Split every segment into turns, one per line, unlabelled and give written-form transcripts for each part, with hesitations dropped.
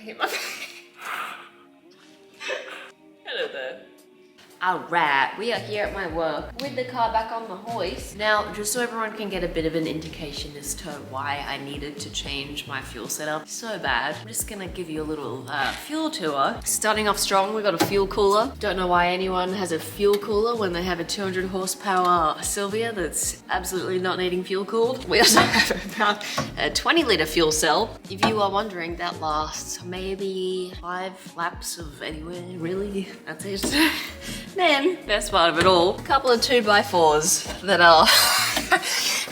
hit my Hello there.
Alright, we are here at my work with the car back on the hoist. Now, just so everyone can get a bit of an indication as to why I needed to change my fuel setup so bad, I'm just gonna give you a little fuel tour. Starting off strong, we got a fuel cooler. Don't know why anyone has a fuel cooler when they have a 200 horsepower Sylvia that's absolutely not needing fuel cooled. We also have about a 20-litre fuel cell. If you are wondering, that lasts maybe 5 laps of anywhere, really. That's it. Then, best part of it all, a couple of 2x4s that are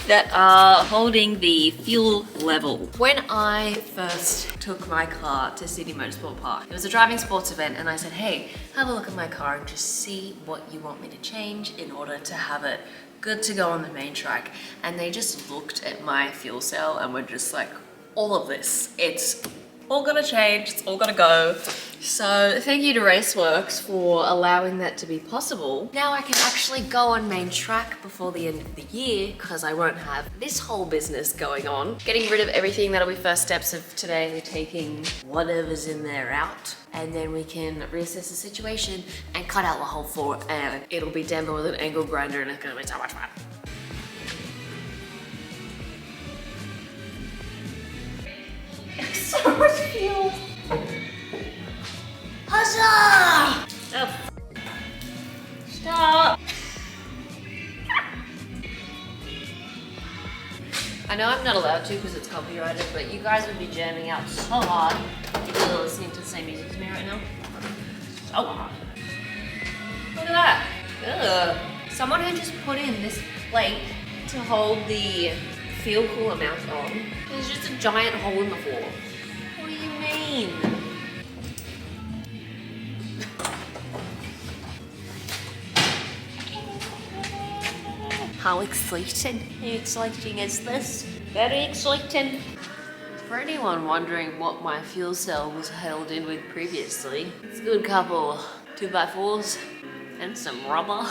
that are holding the fuel level. When I first took my car to City Motorsport Park, it was a driving sports event, and I said, hey, have a look at my car and just see what you want me to change in order to have it good to go on the main track. And they just looked at my fuel cell and were just like, all of this, it's all gonna change, it's all gonna go. So thank you to Raceworks for allowing that to be possible. Now I can actually go on main track before the end of the year because I won't have this whole business going on. Getting rid of everything, that'll be first steps of today. We're taking whatever's in there out, and then we can reassess the situation and cut out the whole floor, and it'll be done with an angle grinder, and it's gonna be so much fun. So much fuel. Huzzah! Oh, stop! I know I'm not allowed to because it's copyrighted, but you guys would be jamming out so hard if you were listening to the same music as me right now. So hard. Look at that. Ugh. Someone had just put in this plate to hold the fuel cooler mount on. There's just a giant hole in the floor. What do you mean? How exciting. How exciting is this? Very exciting. For anyone wondering what my fuel cell was held in with previously, it's a good couple 2x4s and some rubber.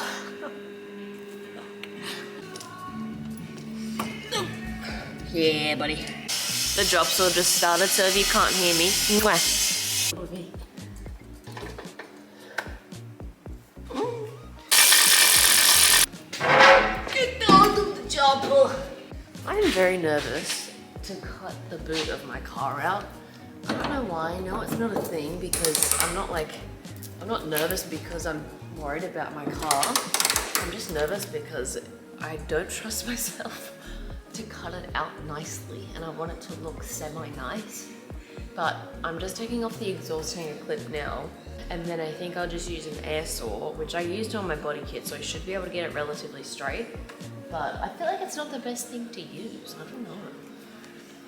Yeah, buddy. The drop saw just started, so if you can't hear me, mwah. Get out of the chopper. I am very nervous to cut the boot of my car out. I don't know why. No, it's not a thing because I'm not nervous because I'm worried about my car. I'm just nervous because I don't trust myself to cut it out nicely, and I want it to look semi-nice. But I'm just taking off the exhaust hanger clip now, and then I think I'll just use an air saw, which I used on my body kit, so I should be able to get it relatively straight. But I feel like it's not the best thing to use. I don't know.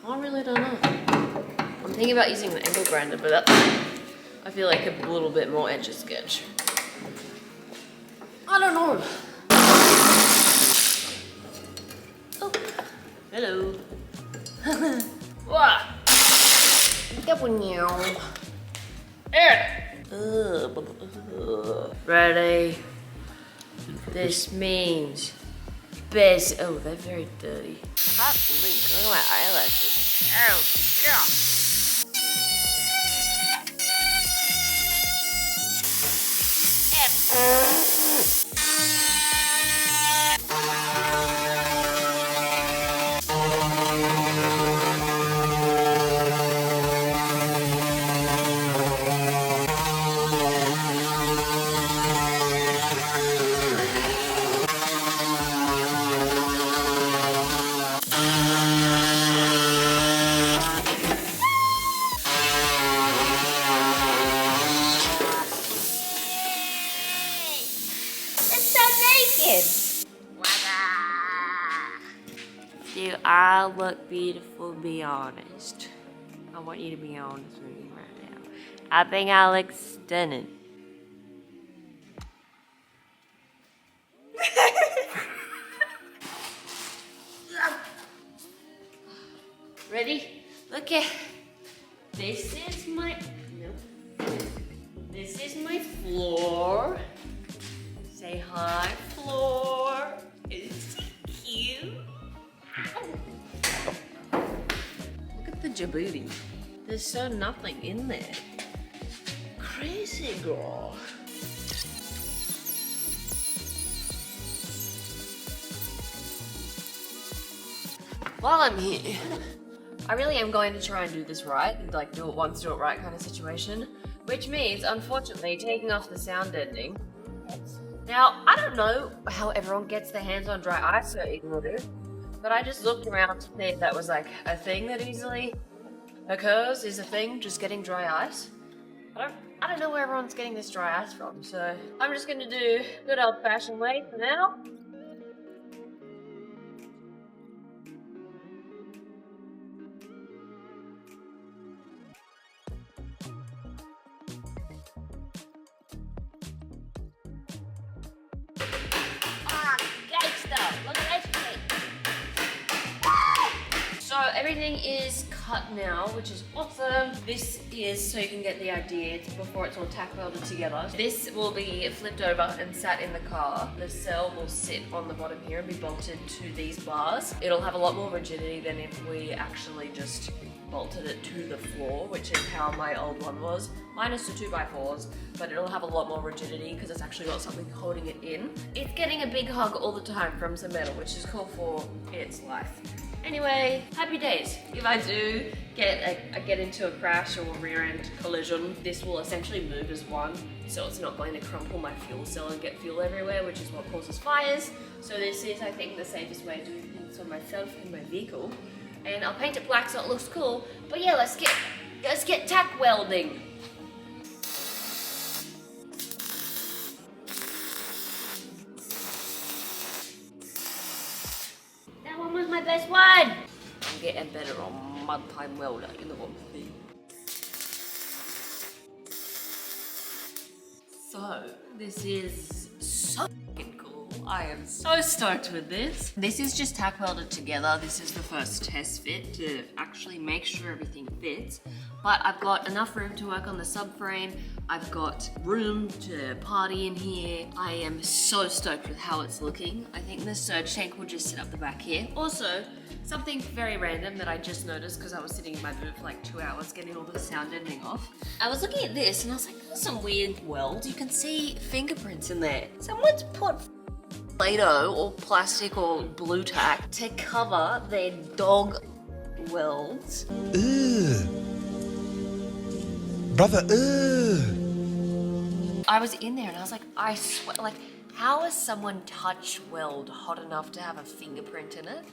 I really don't know. I'm thinking about using the angle grinder, but that's, I feel like a little bit more etch a sketch. I don't know. Hello. Ready? This means best. Oh, they're very dirty. Hot blink. Look at my eyelashes. Oh, God. Do I look beautiful? Be honest. I want you to be honest with me right now. I think I look stunning. Ready? Look at this is my this is my floor. Say hi, floor. It's cute. Look at the Djibouti. There's so nothing in there. Crazy girl. While I'm here, I really am going to try and do this right, like do it once, do it right kind of situation, which means, unfortunately, taking off the sound deadening. Now, I don't know how everyone gets their hands on dry ice so easily, but I just looked around to see if that was like a thing that easily occurs, is a thing, just getting dry ice. I don't know where everyone's getting this dry ice from, so I'm just gonna do good old-fashioned way for now. So everything is cut now, which is awesome. This is so you can get the idea before it's all tack welded together. This will be flipped over and sat in the car. The cell will sit on the bottom here and be bolted to these bars. It'll have a lot more rigidity than if we actually just bolted it to the floor, which is how my old one was. Minus the 2x4s, but it'll have a lot more rigidity because it's actually got something holding it in. It's getting a big hug all the time from some metal, which is cool for its life. Anyway, happy days. If I do get into a crash or a rear end collision, this will essentially move as one, so it's not going to crumple my fuel cell and get fuel everywhere, which is what causes fires. So this is, I think, the safest way of doing things for myself and my vehicle. And I'll paint it black so it looks cool. But yeah, let's get tack welding. That one was my best one. I'm getting better on mud time welder, you know what I mean. So this is so fucking cool. I am so stoked with this. This is just tack welded together. This is the first test fit to actually make sure everything fits. But I've got enough room to work on the subframe. I've got room to party in here. I am so stoked with how it's looking. I think the surge tank will just sit up the back here. Also, something very random that I just noticed because I was sitting in my booth for like 2 hours getting all the sound deadening off. I was looking at this and I was like, there's some weird welds. You can see fingerprints in there. Someone's put Play-Doh or plastic or blue tack to cover their dog welds.
Ugh. Brother, ugh.
I was in there and I was like, I swear, like, how is someone touch weld hot enough to have a fingerprint in it?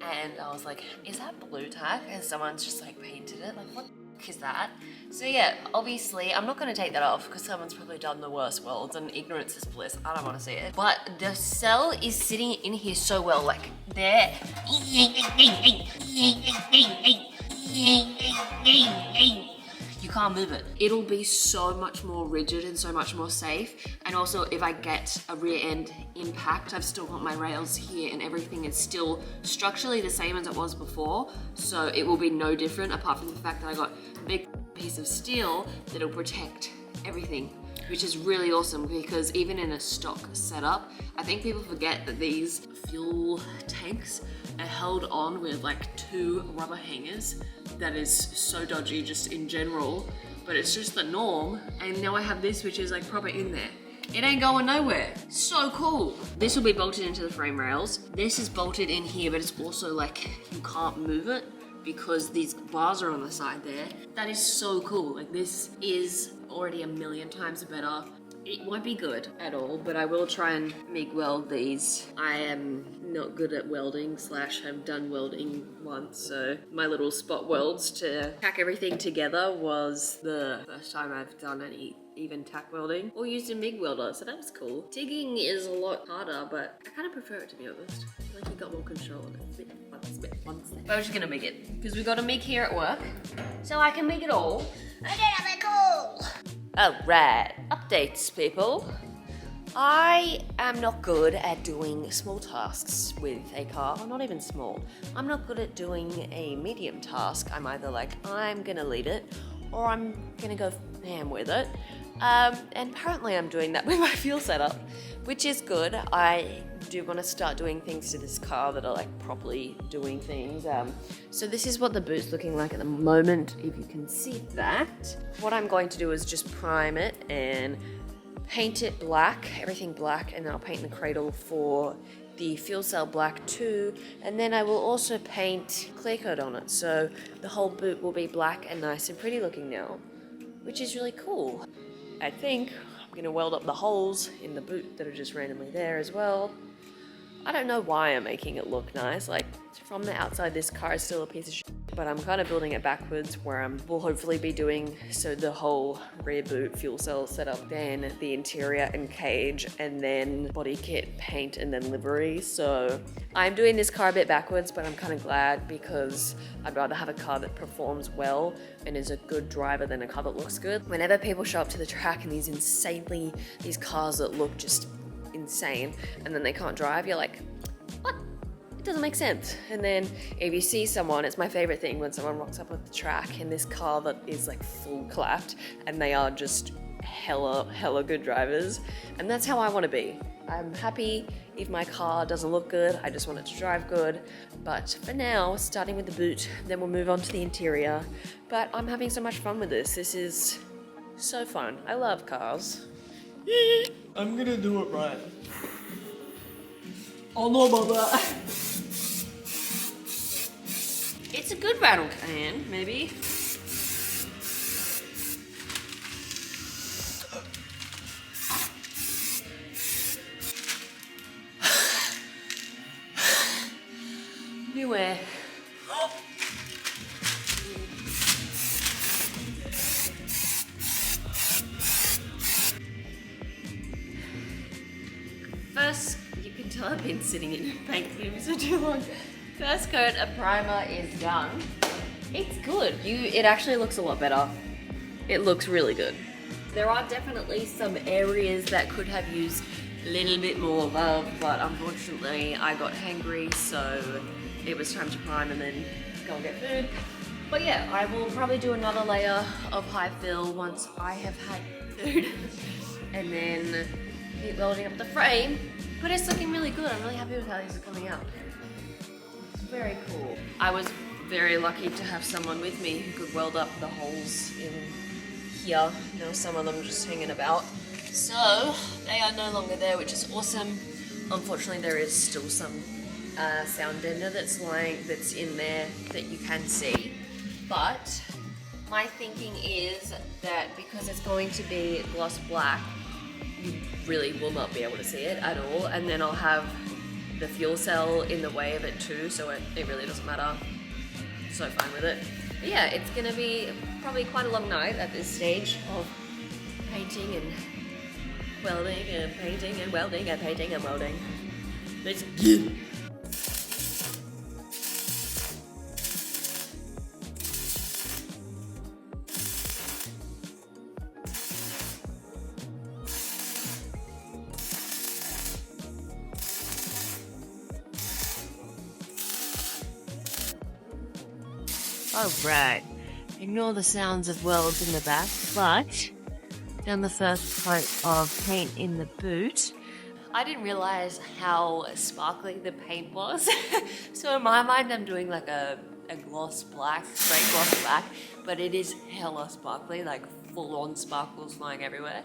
And I was like, is that blue tack? And someone's just like painted it. Like, what the fuck is that? So yeah, obviously, I'm not gonna take that off because someone's probably done the worst welds and ignorance is bliss. I don't wanna see it. But the cell is sitting in here so well, like, there. You can't move it. It'll be so much more rigid and so much more safe. And also if I get a rear end impact, I've still got my rails here and everything is still structurally the same as it was before. So it will be no different apart from the fact that I got a big piece of steel that'll protect everything, which is really awesome because even in a stock setup, I think people forget that these fuel tanks are held on with like 2 rubber hangers. That is so dodgy just in general, but it's just the norm. And now I have this, which is like proper in there. It ain't going nowhere. So cool. This will be bolted into the frame rails. This is bolted in here, but it's also like you can't move it because these bars are on the side there. That is so cool. Like this is already a million times better. It won't be good at all, but I will try and MIG weld these. I am not good at welding / have done welding once, so my little spot welds to tack everything together was the first time I've done any even tack welding or used a MIG welder, so that was cool. TIGging is a lot harder, but I kind of prefer it, to be honest. I feel like you got more control of it. One step. But I'm just gonna MIG it because we've got a MIG here at work, so I can MIG it all. I get it cool. Alright, updates people. I am not good at doing small tasks with a car, or not even small. I'm not good at doing a medium task. I'm either like, I'm gonna leave it, or I'm gonna go ham with it. And apparently I'm doing that with my fuel setup, which is good. I do want to start doing things to this car that are like properly doing things. So this is what the boot's looking like at the moment, if you can see that. What I'm going to do is just prime it and paint it black, everything black, and then I'll paint the cradle for the fuel cell black too, and then I will also paint clear coat on it, so the whole boot will be black and nice and pretty looking now, which is really cool. I think I'm gonna weld up the holes in the boot that are just randomly there as well. I don't know why I'm making it look nice, like from the outside this car is still a piece of shit, but I'm kind of building it backwards where I will hopefully be doing so the whole rear boot fuel cell setup, then the interior and cage, and then body kit, paint, and then livery. So I'm doing this car a bit backwards, but I'm kind of glad because I'd rather have a car that performs well and is a good driver than a car that looks good. Whenever people show up to the track and these cars that look just insane and then they can't drive, you're like, what? It doesn't make sense. And then if you see someone, it's my favorite thing when someone rocks up at the track in this car that is like full clapped and they are just hella good drivers. And that's how I want to be. I'm happy if my car doesn't look good, I just want it to drive good. But for now, starting with the boot, then we'll move on to the interior. But I'm having so much fun with this. This is so fun. I love cars.
I'm gonna do it right. Oh no about that.
It's a good rattle can, maybe. Beware. First, you can tell I've been sitting in paint fumes for too long. First coat of primer is done. It's good. It actually looks a lot better. It looks really good. There are definitely some areas that could have used a little bit more love, but unfortunately I got hangry, so it was time to prime and then go and get food. But yeah, I will probably do another layer of high fill once I have had food and then keep welding up the frame. But it's looking really good. I'm really happy with how these are coming out. It's very cool. I was very lucky to have someone with me who could weld up the holes in here. You know, some of them just hanging about. So they are no longer there, which is awesome. Unfortunately, there is still some sound deadener that's in there that you can see. But my thinking is that because it's going to be gloss black, you really will not be able to see it at all. And then I'll have the fuel cell in the way of it too, so it really doesn't matter. So fine with it. But yeah, it's gonna be probably quite a long night at this stage of painting and welding and painting and welding and painting and welding. Let's get it. Alright, ignore the sounds of welds in the back, but done the first coat of paint in the boot. I didn't realize how sparkly the paint was. So in my mind I'm doing like a gloss black, straight gloss black, but it is hella sparkly, like full on sparkles flying everywhere.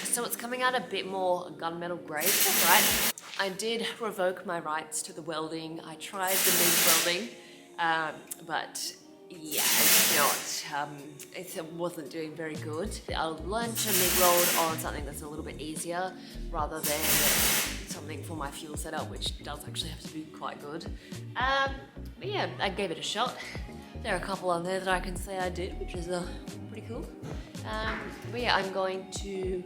So it's coming out a bit more gunmetal grey, right? I did revoke my rights to the welding. I tried the MIG welding. But yeah, it wasn't doing very good. I'll learn to MIG weld on something that's a little bit easier rather than something for my fuel setup, which does actually have to be quite good. But yeah, I gave it a shot. There are a couple on there that I can say I did, which is pretty cool. But yeah, I'm going to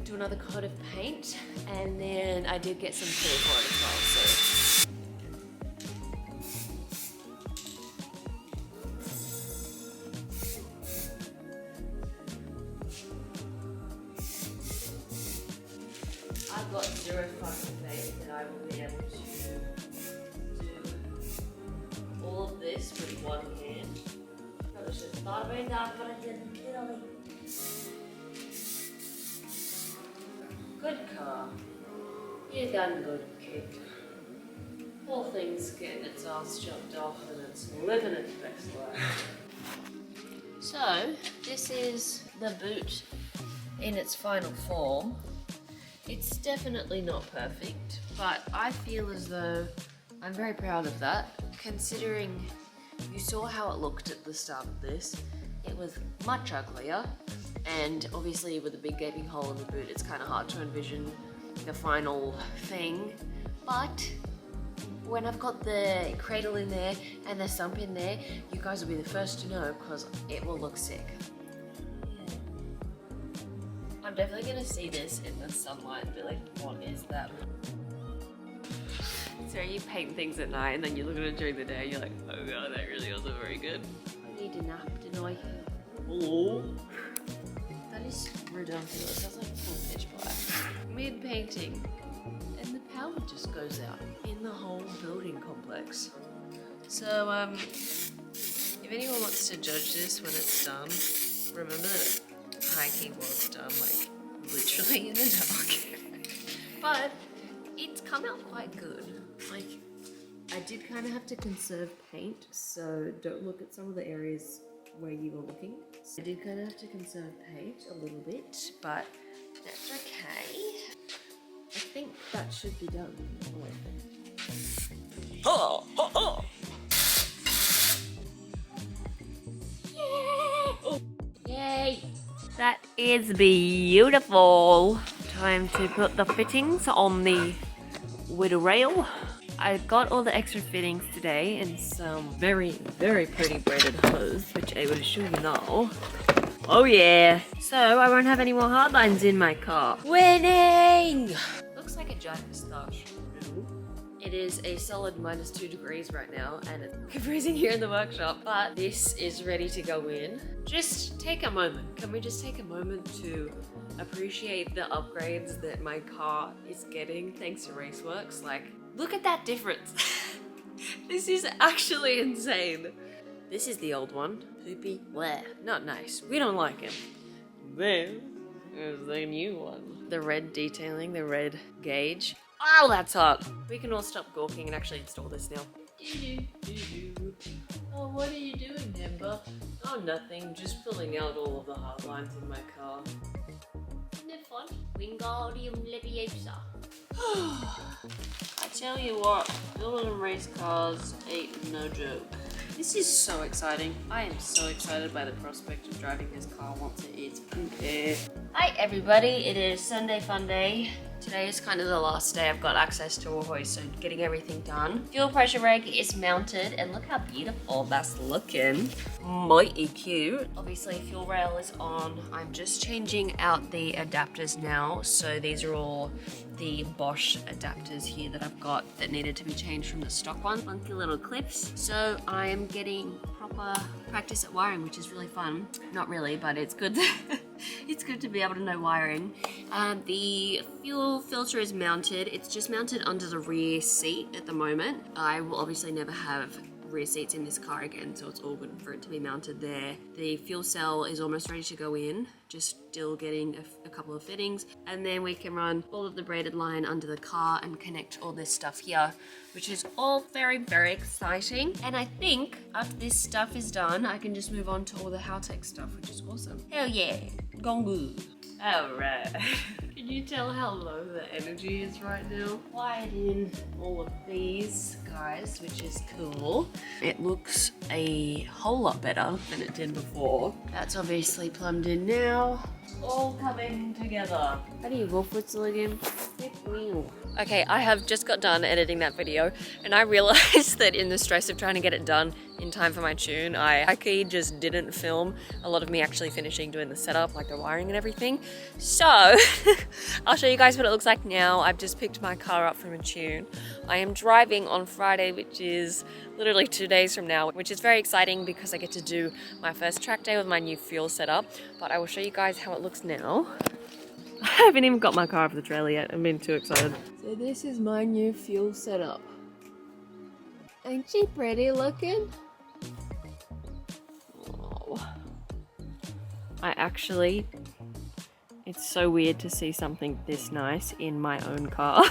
do another coat of paint, and then I did get some clear for it as well, so. I've got zero fucking faith that I will be able to do all of this with one hand. I was just thought about that, but I didn't. Good car. You done good, kid. Whole thing's getting its ass chopped off and it's living its best life. So, this is the boot in its final form. It's definitely not perfect, but I feel as though I'm very proud of that, considering you saw how it looked at the start of this. It was much uglier, and obviously with a big gaping hole in the boot, it's kind of hard to envision the final thing. But when I've got the cradle in there and the sump in there, you guys will be the first to know because it will look sick. I'm definitely gonna see this in the sunlight and be like, what is that? So you paint things at night and then you look at it during the day and you're like, oh god, that really wasn't very good. I need a nap tonight. Oh. That is ridiculous. That's like full pitch black. Mid-painting. And the power just goes out in the whole building complex. So, if anyone wants to judge this when it's done, remember that hiking was done like literally in the dark. But it's come out quite good. Like, I did kind of have to conserve paint, so don't look at some of the areas where you were looking. I did kind of have to conserve paint a little bit, but that's okay. I think that should be done.
Oh, oh, oh.
Yay! That is beautiful. Time to put the fittings on the widow rail. I got all the extra fittings today in some very, very pretty braided hose, which I will show you now. Oh yeah! So I won't have any more hard lines in my car. Winning! Looks like a giant moustache. It is a solid -2 degrees right now, and it's freezing here in the workshop, but this is ready to go in. Just take a moment. Can we just take a moment to appreciate the upgrades that my car is getting thanks to Raceworks? Like, look at that difference. This is actually insane. This is the old one. Poopy. Bleh. Not nice. We don't like him. Then there's the new one. The red detailing, the red gauge. Oh, that's hot. We can all stop gawking and actually install this now. Oh, what are you doing, Amber? Oh, nothing. Just pulling out all of the hard lines in my car. Isn't it fun? Wingardium Leviosa. I tell you what, building race cars ain't no joke. This is so exciting. I am so excited by the prospect of driving this car once it is poopy. Hi everybody, it is Sunday Fun Day. Today is kind of the last day I've got access to a hoist, so getting everything done. Fuel pressure reg is mounted, and look how beautiful that's looking. Mighty cute. Obviously, fuel rail is on. I'm just changing out the adapters now. So these are all the Bosch adapters here that I've got that needed to be changed from the stock one. Funky little clips. So I'm getting proper practice at wiring, which is really fun. Not really, but it's good. It's good to be able to know wiring. The fuel filter is mounted. It's just mounted under the rear seat at the moment. I will obviously never have rear seats in this car again, so it's all good for it to be mounted there. The fuel cell is almost ready to go in, just still getting a couple of fittings, and then we can run all of the braided line under the car and connect all this stuff here, which is all very, very exciting. And I think after this stuff is done, I can just move on to all the Haltech stuff, which is awesome. Hell yeah, gone good. Alright. Can you tell how low the energy is right now? Wired in all of these guys, which is cool. It looks a whole lot better than it did before. That's obviously plumbed in now. All coming together. How do you wolf whistle again? Okay, I have just got done editing that video, and I realized that in the stress of trying to get it done in time for my tune, I actually just didn't film a lot of me actually finishing doing the setup, like the wiring and everything. So I'll show you guys what it looks like now. I've just picked my car up from a tune. I am driving on Friday, which is literally 2 days from now, which is very exciting because I get to do my first track day with my new fuel setup. But I will show you guys how it looks now. I haven't even got my car off the trailer yet. I'm being too excited. So this is my new fuel setup. Ain't she pretty looking? Oh. I actually It's so weird to see something this nice in my own car.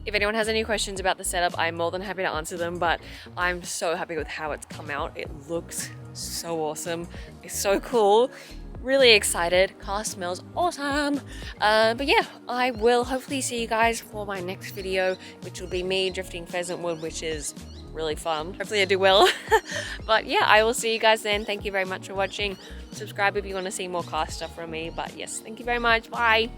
If anyone has any questions about the setup, I'm more than happy to answer them, but I'm so happy with how it's come out. It looks so awesome. It's so cool. Really excited. Car smells awesome. But yeah, I will hopefully see you guys for my next video, which will be me drifting pheasant wood, which is really fun. Hopefully I do well. But yeah, I will see you guys then. Thank you very much for watching. Subscribe if you want to see more car stuff from me. But yes, thank you very much. Bye.